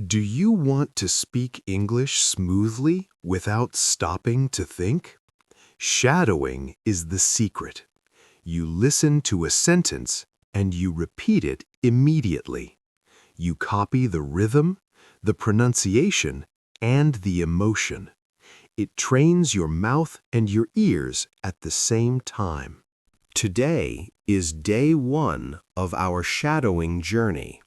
Do you want to speak English smoothly without stopping to think? Shadowing is the secret. You listen to a sentence and you repeat it immediately. You copy the rhythm, the pronunciation, and the emotion. It trains your mouth and your ears at the same time. Today is day 1 of our shadowing journey.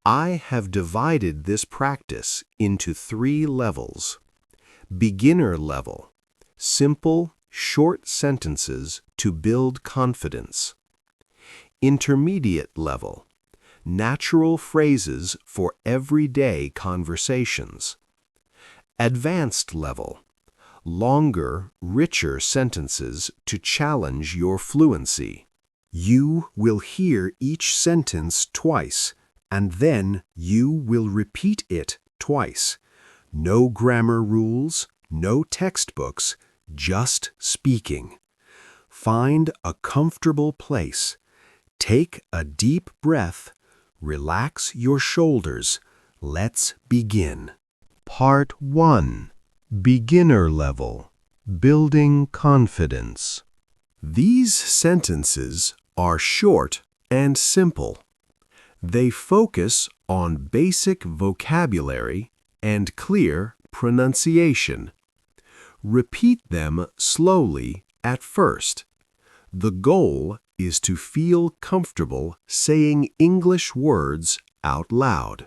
I have divided this practice into 3 levels. Beginner level, simple, short sentences to build confidence. Intermediate level, natural phrases for everyday conversations. Advanced level, longer, richer sentences to challenge your fluency. You will hear each sentence twice, and then you will repeat it twice. No grammar rules, no textbooks, just speaking. Find a comfortable place. Take a deep breath. Relax your shoulders. Let's begin. Part 1. Beginner level. Building confidence. These sentences are short and simple. They focus on basic vocabulary and clear pronunciation. Repeat them slowly at first. The goal is to feel comfortable saying English words out loud.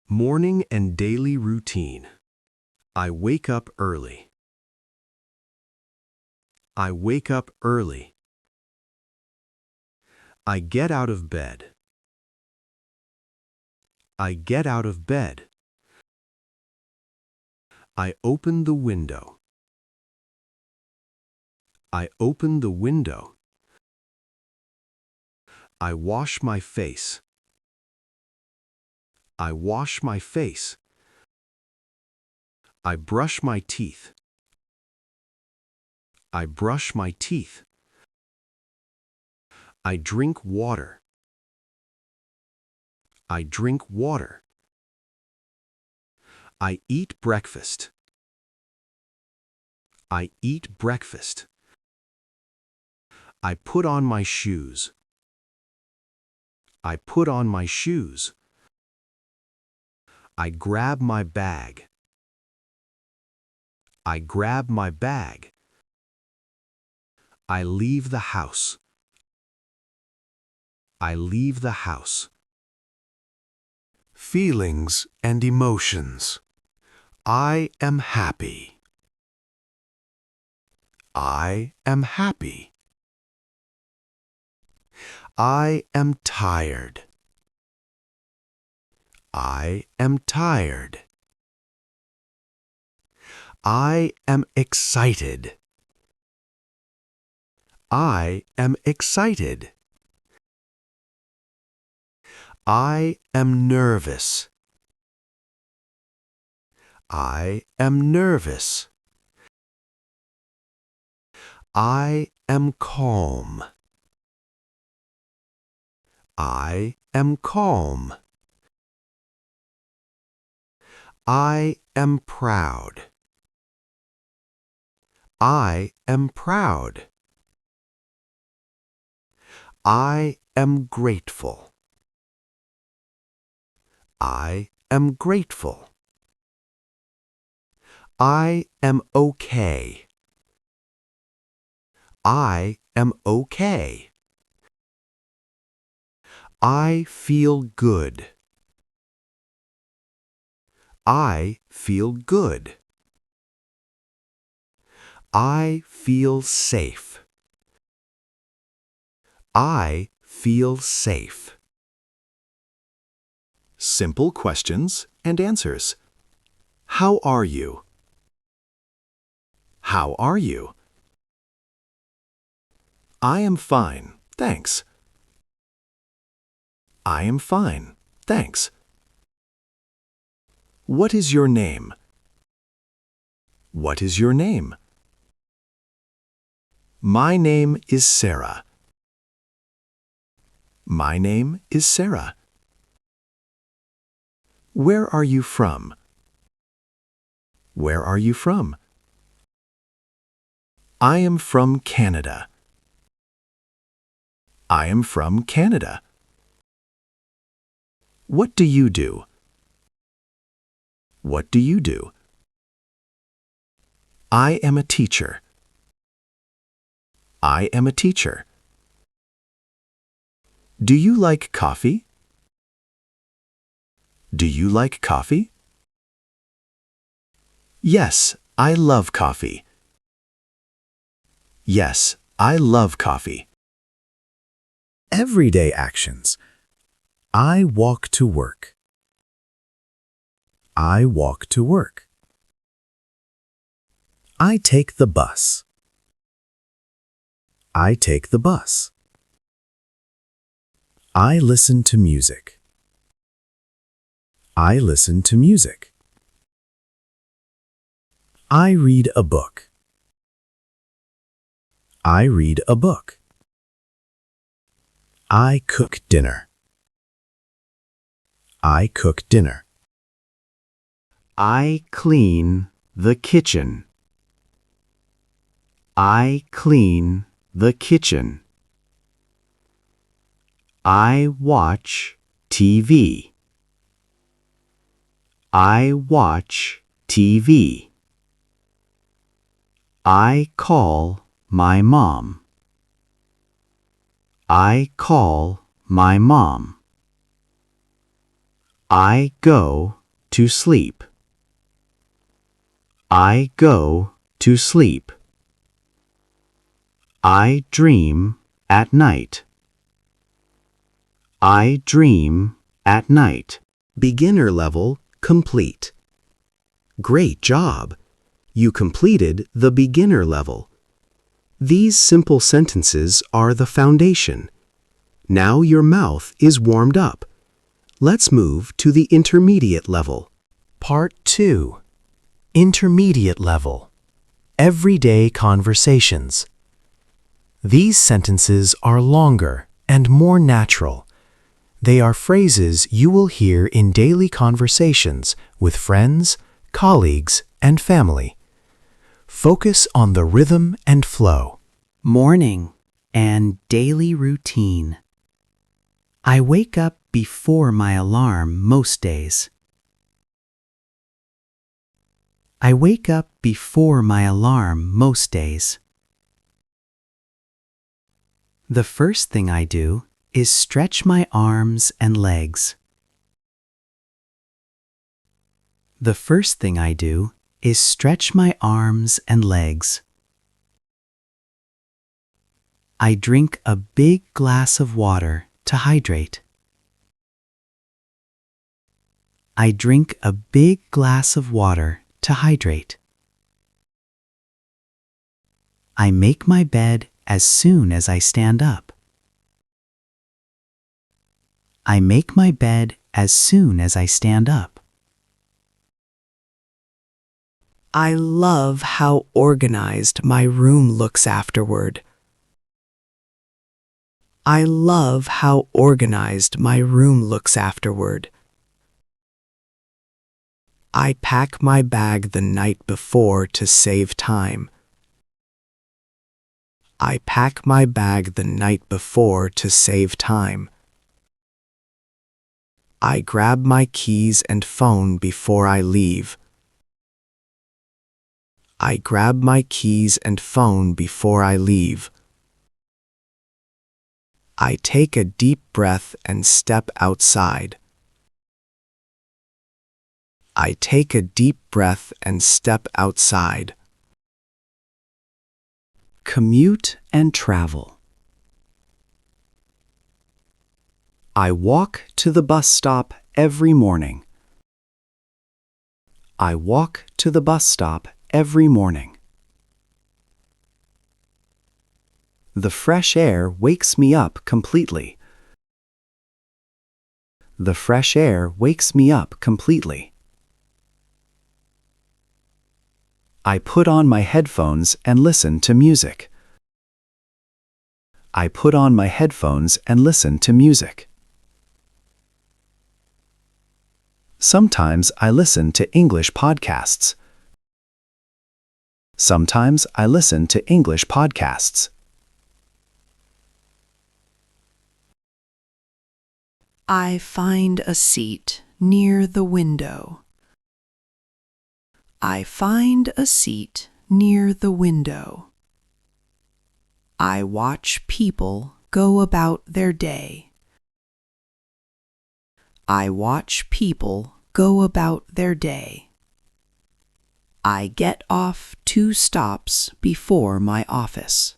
Morning and daily routine. I wake up early. I wake up early. I get out of bed. I get out of bed. I open the window. I open the window. I wash my face. I wash my face. I brush my teeth. I brush my teeth. I drink water. I drink water. I eat breakfast. I eat breakfast. I put on my shoes. I put on my shoes. I grab my bag. I grab my bag. I leave the house. I leave the house. Feelings and emotions. I am happy. I am happy. I am tired. I am tired. I am excited. I am excited. I am nervous. I am nervous. I am calm. I am calm. I am proud. I am proud. I am grateful. I am grateful. I am okay. I am okay. I feel good. I feel good. I feel safe. I feel safe. Simple questions and answers. How are you? How are you? I am fine, thanks. I am fine, thanks. What is your name? What is your name? My name is Sarah. My name is Sarah. Where are you from? Where are you from? I am from Canada. I am from Canada. What do you do? What do you do? I am a teacher. I am a teacher. Do you like coffee? Do you like coffee? Yes, I love coffee. Yes, I love coffee. Everyday actions. I walk to work. I walk to work. I take the bus. I take the bus. I listen to music. I listen to music. I read a book. I read a book. I cook dinner. I cook dinner. I clean the kitchen. I clean the kitchen. I watch TV. I watch TV. I call my mom. I call my mom. I go to sleep. I go to sleep. I dream at night. I dream at night. Beginner level complete. Great job! You completed the beginner level. These simple sentences are the foundation. Now your mouth is warmed up. Let's move to the intermediate level. Part 2. Intermediate level. Everyday conversations. These sentences are longer and more natural. They are phrases you will hear in daily conversations with friends, colleagues, and family. Focus on the rhythm and flow. Morning and daily routine. I wake up before my alarm most days. I wake up before my alarm most days. The first thing I do is stretch my arms and legs. The first thing I do is stretch my arms and legs. I drink a big glass of water to hydrate. I drink a big glass of water to hydrate. I make my bed as soon as I stand up. I make my bed as soon as I stand up. I love how organized my room looks afterward. I love how organized my room looks afterward. I pack my bag the night before to save time. I pack my bag the night before to save time. I grab my keys and phone before I leave. I grab my keys and phone before I leave. I take a deep breath and step outside. I take a deep breath and step outside. Commute and travel. I walk to the bus stop every morning. I walk to the bus stop every morning. The fresh air wakes me up completely. The fresh air wakes me up completely. I put on my headphones and listen to music. I put on my headphones and listen to music. Sometimes I listen to English podcasts. Sometimes I listen to English podcasts. I find a seat near the window. I find a seat near the window. I watch people go about their day. I watch people go about their day. I get off 2 stops before my office.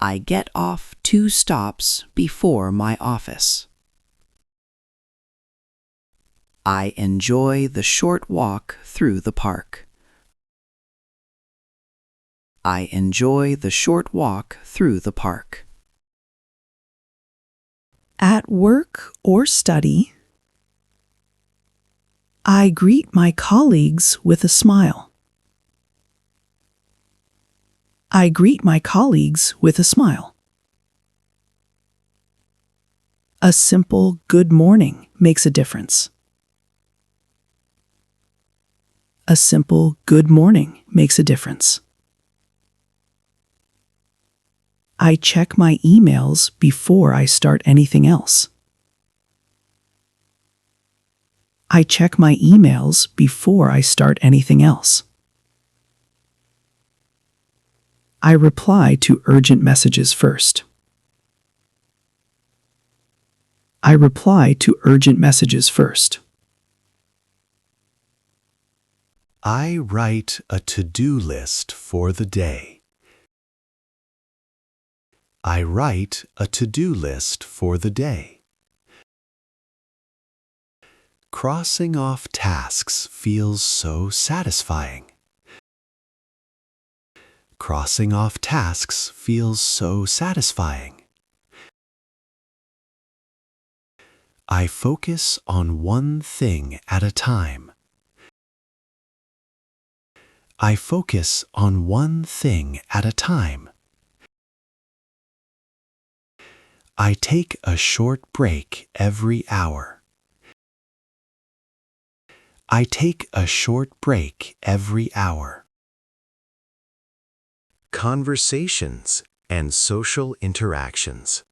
I get off 2 stops before my office. I enjoy the short walk through the park. I enjoy the short walk through the park. At work or study, I greet my colleagues with a smile. I greet my colleagues with a smile. A simple good morning makes a difference. A simple good morning makes a difference. I check my emails before I start anything else. I check my emails before I start anything else. I reply to urgent messages first. I reply to urgent messages first. I write a to-do list for the day. I write a to-do list for the day. Crossing off tasks feels so satisfying. Crossing off tasks feels so satisfying. I focus on one thing at a time. I focus on one thing at a time. I take a short break every hour. I take a short break every hour. Conversations and social interactions.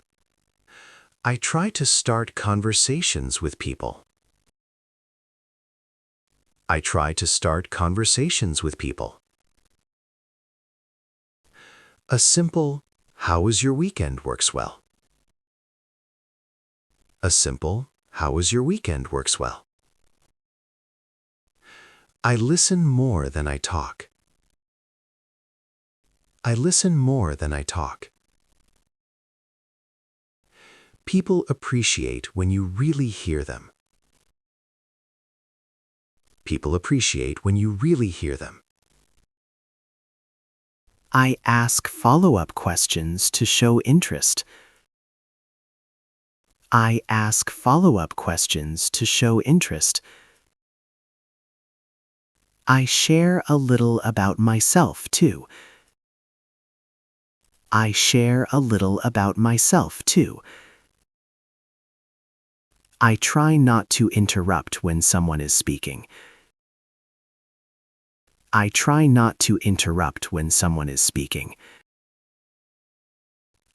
I try to start conversations with people. I try to start conversations with people. A simple, "How was your weekend?" works well. A simple, "How was your weekend?" works well. I listen more than I talk. I listen more than I talk. People appreciate when you really hear them. People appreciate when you really hear them. I ask follow-up questions to show interest. I ask follow-up questions to show interest. I share a little about myself, too. I share a little about myself, too. I try not to interrupt when someone is speaking. I try not to interrupt when someone is speaking.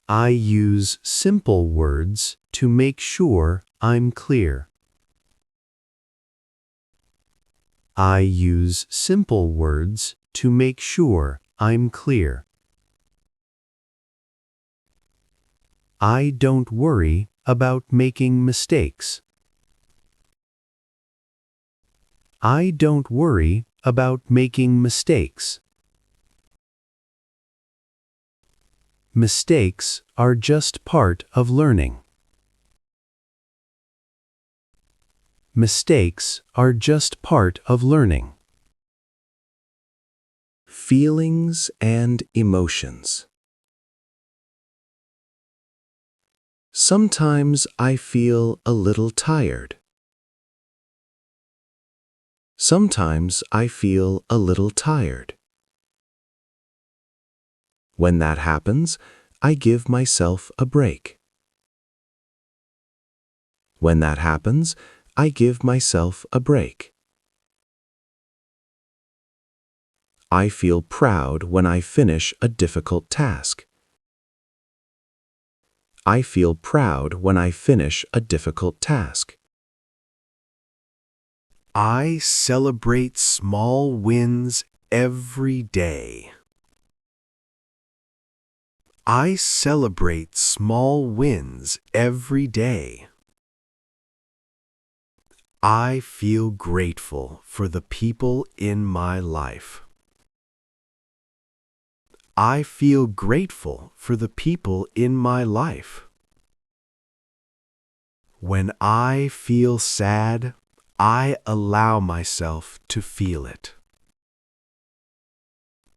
I use simple words to make sure I'm clear. I use simple words to make sure I'm clear. I don't worry about making mistakes. I don't worry about making mistakes. Mistakes are just part of learning. Mistakes are just part of learning. Feelings and emotions. Sometimes I feel a little tired. Sometimes I feel a little tired. When that happens, I give myself a break. When that happens, I give myself a break. I feel proud when I finish a difficult task. I feel proud when I finish a difficult task. I celebrate small wins every day. I celebrate small wins every day. I feel grateful for the people in my life. I feel grateful for the people in my life. When I feel sad, I allow myself to feel it.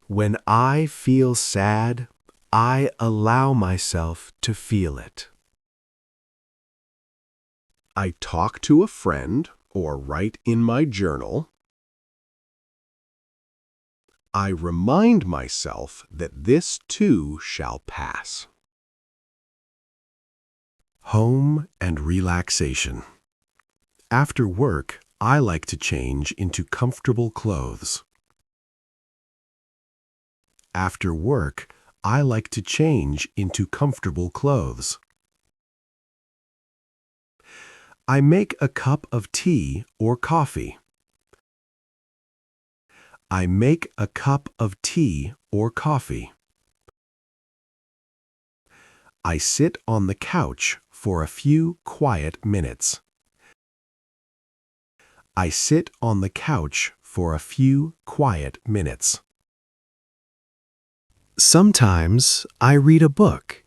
When I feel sad, I allow myself to feel it. I talk to a friend or write in my journal. I remind myself that this too shall pass. Home and relaxation. After work, I like to change into comfortable clothes. After work, I like to change into comfortable clothes. I make a cup of tea or coffee. I make a cup of tea or coffee. I sit on the couch for a few quiet minutes. I sit on the couch for a few quiet minutes. Sometimes I read a book.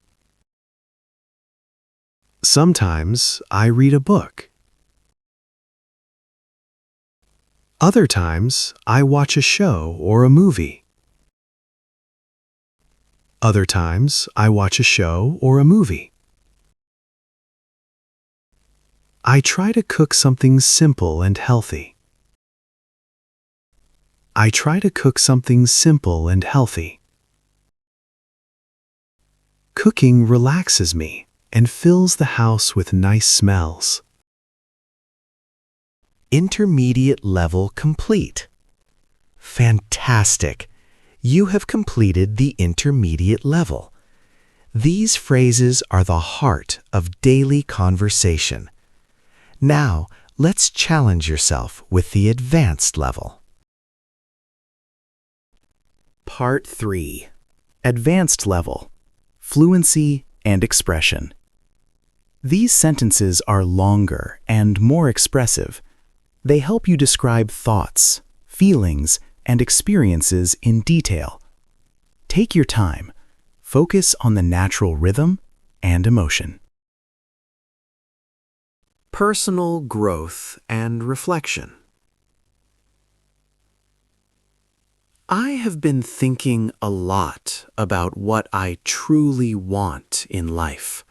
Sometimes I read a book. Other times I watch a show or a movie. Other times I watch a show or a movie. I try to cook something simple and healthy. I try to cook something simple and healthy. Cooking relaxes me and fills the house with nice smells. Intermediate level complete. Fantastic! You have completed the intermediate level. These phrases are the heart of daily conversation. Now, let's challenge yourself with the advanced level. Part 3. Advanced level. Fluency and expression. These sentences are longer and more expressive. They help you describe thoughts, feelings, and experiences in detail. Take your time. Focus on the natural rhythm and emotion. Personal growth and reflection. I have been thinking a lot about what I truly want in life.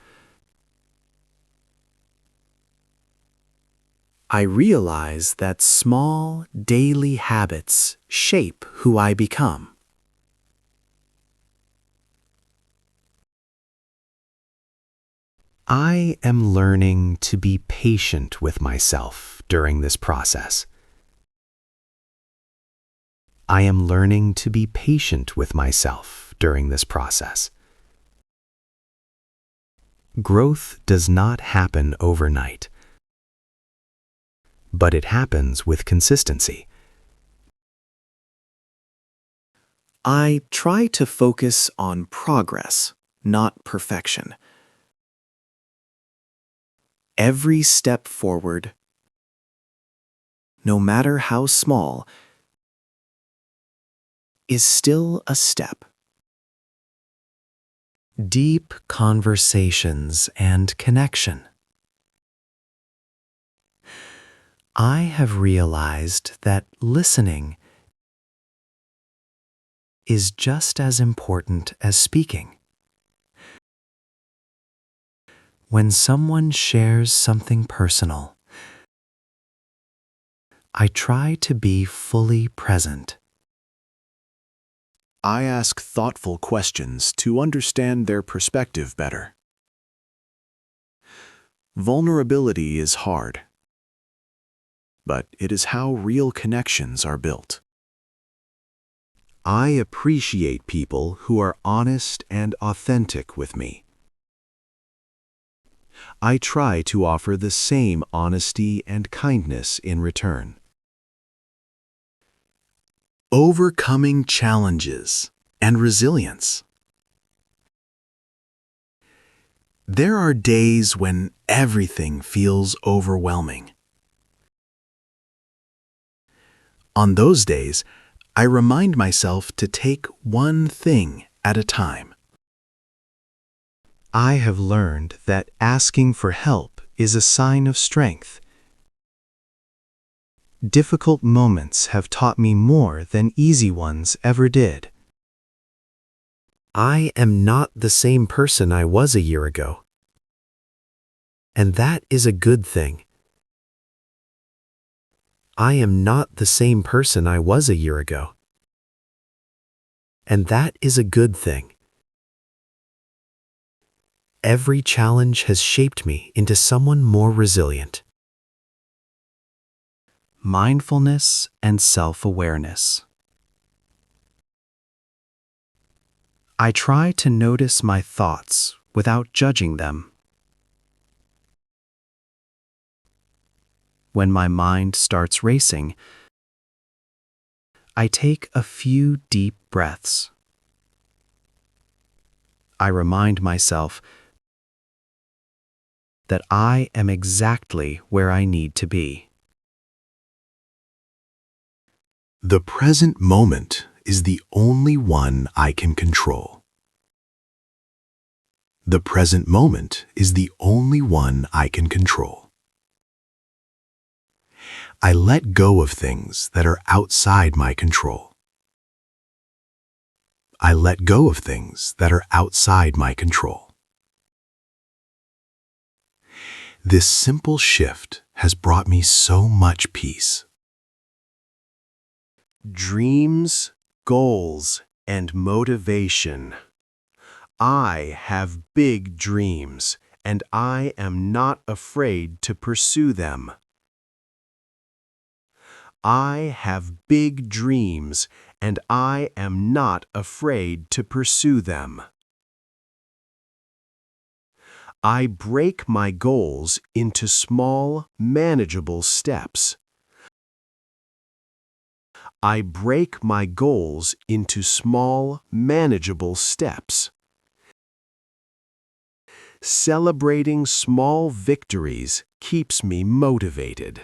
I realize that small, daily habits shape who I become. I am learning to be patient with myself during this process. I am learning to be patient with myself during this process. Growth does not happen overnight, but it happens with consistency. I try to focus on progress, not perfection. Every step forward, no matter how small, is still a step. Deep conversations and connection. I have realized that listening is just as important as speaking. When someone shares something personal, I try to be fully present. I ask thoughtful questions to understand their perspective better. Vulnerability is hard, but it is how real connections are built. I appreciate people who are honest and authentic with me. I try to offer the same honesty and kindness in return. Overcoming challenges and resilience. There are days when everything feels overwhelming. On those days, I remind myself to take one thing at a time. I have learned that asking for help is a sign of strength. Difficult moments have taught me more than easy ones ever did. I am not the same person I was a year ago. And that is a good thing. I am not the same person I was a year ago. And that is a good thing. Every challenge has shaped me into someone more resilient. Mindfulness and self-awareness. I try to notice my thoughts without judging them. When my mind starts racing, I take a few deep breaths. I remind myself that I am exactly where I need to be. The present moment is the only one I can control. The present moment is the only one I can control. I let go of things that are outside my control. I let go of things that are outside my control. This simple shift has brought me so much peace. Dreams, goals, and motivation. I have big dreams, and I am not afraid to pursue them. I have big dreams, and I am not afraid to pursue them. I break my goals into small, manageable steps. I break my goals into small, manageable steps. Celebrating small victories keeps me motivated.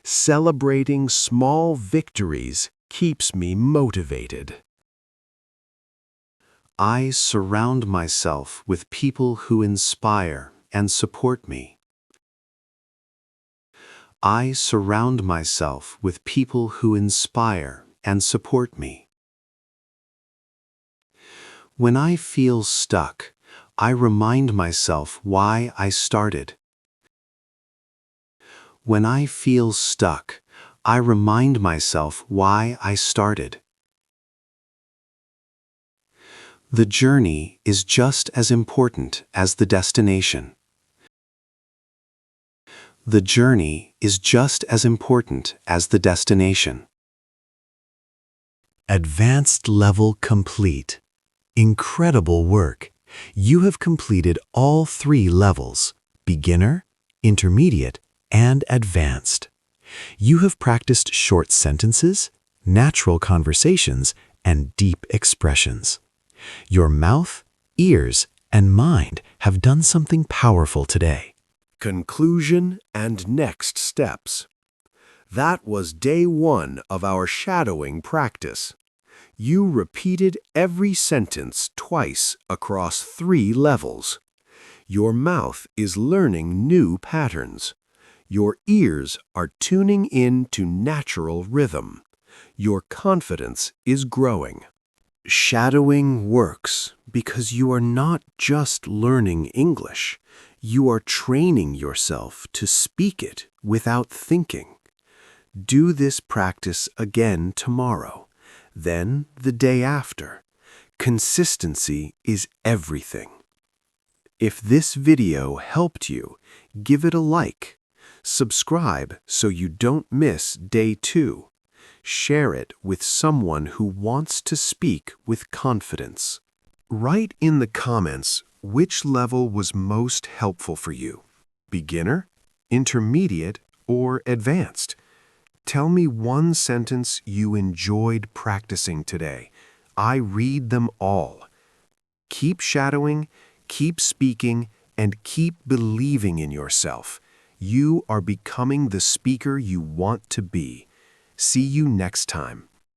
Celebrating small victories keeps me motivated. I surround myself with people who inspire and support me. I surround myself with people who inspire and support me. When I feel stuck, I remind myself why I started. When I feel stuck, I remind myself why I started. The journey is just as important as the destination. The journey is just as important as the destination. Advanced level complete. Incredible work. You have completed all 3 levels: beginner, intermediate, and advanced. You have practiced short sentences, natural conversations, and deep expressions. Your mouth, ears, and mind have done something powerful today. Conclusion and next steps. That was day 1 of our shadowing practice. You repeated every sentence twice across 3 levels. Your mouth is learning new patterns. Your ears are tuning in to natural rhythm. Your confidence is growing. Shadowing works because you are not just learning English. You are training yourself to speak it without thinking. Do this practice again tomorrow, then the day after. Consistency is everything. If this video helped you, give it a like. Subscribe so you don't miss day 2. Share it with someone who wants to speak with confidence. Write in the comments which level was most helpful for you. Beginner, intermediate, or advanced? Tell me one sentence you enjoyed practicing today. I read them all. Keep shadowing, keep speaking, and keep believing in yourself. You are becoming the speaker you want to be. See you next time.